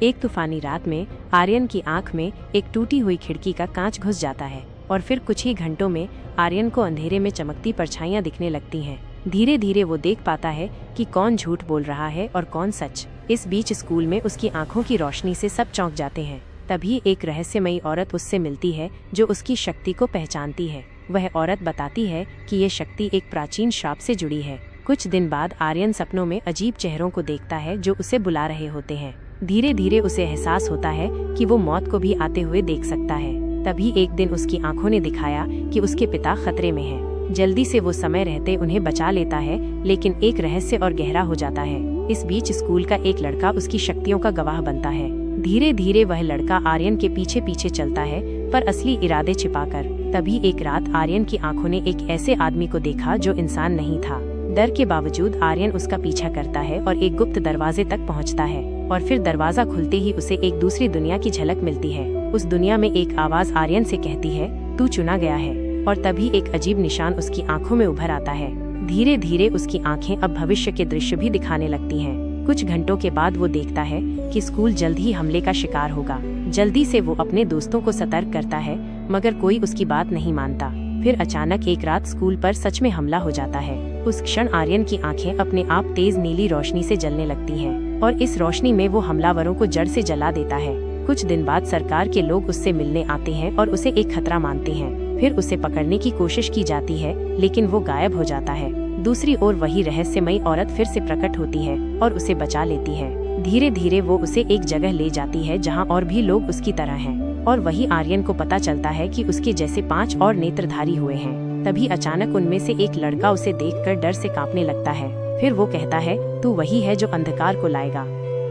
एक तूफानी रात में आर्यन की आंख में एक टूटी हुई खिड़की का कांच घुस जाता है और फिर कुछ ही घंटों में आर्यन को अंधेरे में चमकती परछाइयां दिखने लगती हैं। धीरे धीरे वो देख पाता है कि कौन झूठ बोल रहा है और कौन सच। इस बीच स्कूल में उसकी आंखों की रोशनी से सब चौंक जाते हैं। तभी एक रहस्यमयी औरत उससे मिलती है जो उसकी शक्ति को पहचानती है। वह औरत बताती है कि ये शक्ति एक प्राचीन श्राप से जुड़ी है। कुछ दिन बाद आर्यन सपनों में अजीब चेहरों को देखता है जो उसे बुला रहे होते हैं। धीरे धीरे उसे एहसास होता है कि वो मौत को भी आते हुए देख सकता है। तभी एक दिन उसकी आंखों ने दिखाया कि उसके पिता खतरे में हैं। जल्दी से वो समय रहते उन्हें बचा लेता है, लेकिन एक रहस्य और गहरा हो जाता है। इस बीच स्कूल का एक लड़का उसकी शक्तियों का गवाह बनता है। धीरे धीरे वह लड़का आर्यन के पीछे पीछे चलता है, पर असली इरादे छिपाकर। तभी एक रात आर्यन की आंखों ने एक ऐसे आदमी को देखा जो इंसान नहीं था। डर के बावजूद आर्यन उसका पीछा करता है और एक गुप्त दरवाजे तक पहुंचता है, और फिर दरवाजा खुलते ही उसे एक दूसरी दुनिया की झलक मिलती है। उस दुनिया में एक आवाज आर्यन से कहती है, तू चुना गया है। और तभी एक अजीब निशान उसकी आंखों में उभर आता है। धीरे धीरे उसकी आंखें अब भविष्य के दृश्य भी दिखाने लगती हैं। कुछ घंटों के बाद वो देखता है कि स्कूल जल्द ही हमले का शिकार होगा। जल्दी से वो अपने दोस्तों को सतर्क करता है, मगर कोई उसकी बात नहीं मानता। फिर अचानक एक रात स्कूल पर सच में हमला हो जाता है। उस क्षण आर्यन की आंखें अपने आप तेज नीली रोशनी से जलने लगती हैं, और इस रोशनी में वो हमलावरों को जड़ से जला देता है। कुछ दिन बाद सरकार के लोग उससे मिलने आते हैं और उसे एक खतरा मानते हैं। फिर उसे पकड़ने की कोशिश की जाती है, लेकिन वो गायब हो जाता है। दूसरी ओर वही रहस्यमयी औरत फिर से प्रकट होती है और उसे बचा लेती है। धीरे धीरे वो उसे एक जगह ले जाती है जहां और भी लोग उसकी तरह हैं, और वही आर्यन को पता चलता है कि उसके जैसे 5 और नेत्रधारी हुए हैं। तभी अचानक उनमें से एक लड़का उसे देखकर डर से कांपने लगता है। फिर वो कहता है, तू वही है जो अंधकार को लाएगा।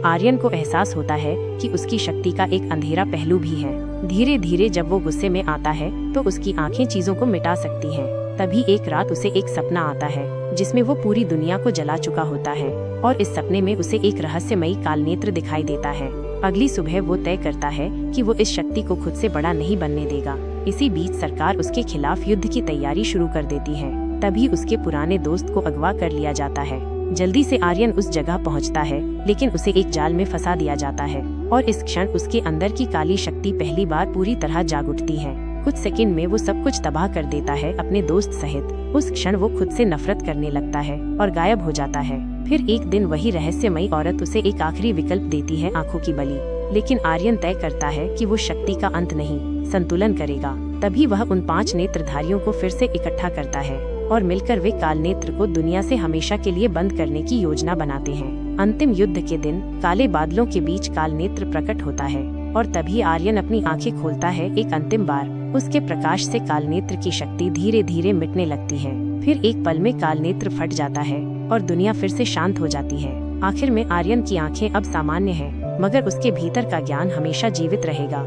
आर्यन को एहसास होता है कि उसकी शक्ति का एक अंधेरा पहलू भी है। धीरे धीरे जब वो गुस्से में आता है तो उसकी आंखें चीजों को मिटा सकती हैं। तभी एक रात उसे एक सपना आता है जिसमें वो पूरी दुनिया को जला चुका होता है, और इस सपने में उसे एक रहस्यमयी कालनेत्र दिखाई देता है। अगली सुबह वो तय करता है कि वो इस शक्ति को खुद से बड़ा नहीं बनने देगा। इसी बीच सरकार उसके खिलाफ युद्ध की तैयारी शुरू कर देती है। तभी उसके पुराने दोस्त को अगवा कर लिया जाता है। जल्दी से आर्यन उस जगह पहुंचता है, लेकिन उसे एक जाल में फंसा दिया जाता है, और इस क्षण उसके अंदर की काली शक्ति पहली बार पूरी तरह जाग उठती है। कुछ सेकंड में वो सब कुछ तबाह कर देता है अपने दोस्त सहित। उस क्षण वो खुद से नफरत करने लगता है और गायब हो जाता है। फिर एक दिन वही रहस्यमयी औरत उसे एक आखिरी विकल्प देती है, आंखों की बलि। लेकिन आर्यन तय करता है कि वो शक्ति का अंत नहीं, संतुलन करेगा। तभी वह उन 5 नेत्रधारियों को फिर से इकट्ठा करता है, और मिलकर वे कालनेत्र को दुनिया से हमेशा के लिए बंद करने की योजना बनाते हैं। अंतिम युद्ध के दिन काले बादलों के बीच कालनेत्र प्रकट होता है, और तभी आर्यन अपनी आंखें खोलता है एक अंतिम बार। उसके प्रकाश से कालनेत्र की शक्ति धीरे धीरे मिटने लगती है। फिर एक पल में कालनेत्र फट जाता है और दुनिया फिर से शांत हो जाती है। आखिर में आर्यन की आंखें अब सामान्य हैं, मगर उसके भीतर का ज्ञान हमेशा जीवित रहेगा।